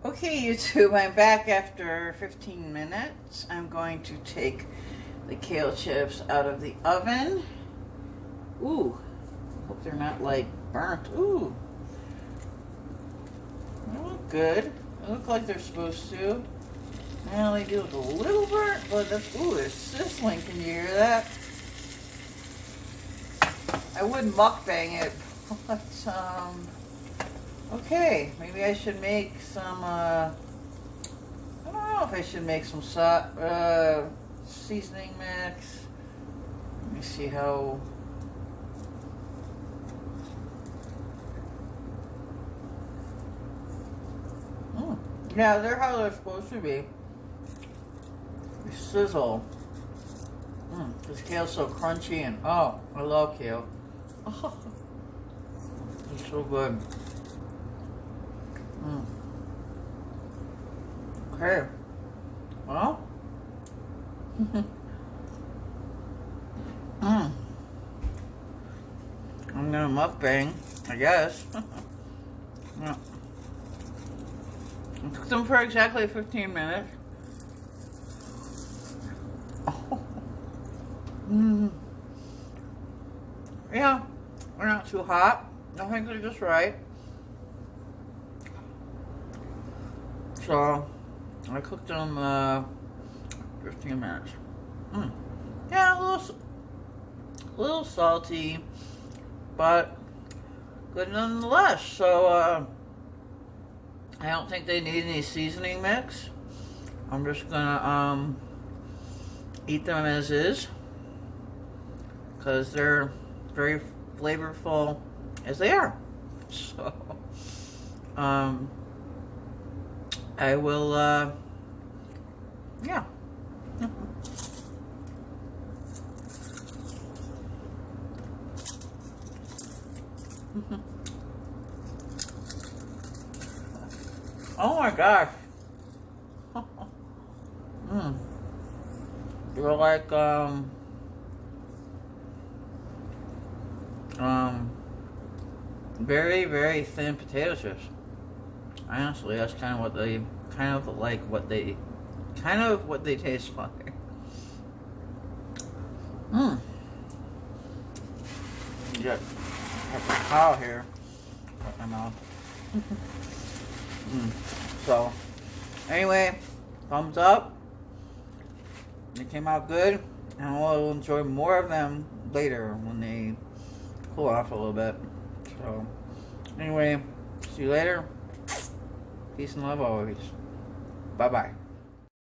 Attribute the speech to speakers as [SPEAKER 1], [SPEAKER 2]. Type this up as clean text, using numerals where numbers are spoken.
[SPEAKER 1] Okay, YouTube, I'm back after 15 minutes. I'm going to take the kale chips out of the oven. Ooh, hope they're not like burnt. Ooh, they look good. They look like they're supposed to. Well, they do look a little burnt, but that's, ooh, it's sizzling. Can you hear that? I would mukbang it, but, okay, maybe I should make some, I don't know if I should make some seasoning mix. Let me see how. Yeah, they're how they're supposed to be. They sizzle. This kale's so crunchy and, oh, I love kale. Oh, it's so good. Okay. Well. I'm gonna mukbang, I guess. Yeah. I cooked them for exactly 15 minutes. Yeah, they're not too hot. I think they're just right. So, I cooked them 15 minutes. Yeah, a little salty, but good nonetheless. So, I don't think they need any seasoning mix. I'm just gonna eat them as is, because they're very flavorful as they are. So, I will, yeah. Oh my gosh. They're like, very, very thin potato chips. Honestly, that's kind of what they taste like. You got a cow here in my mouth. So, anyway, thumbs up. They came out good, and I'll enjoy more of them later when they cool off a little bit. So, anyway, see you later. Peace and love always. Bye-bye.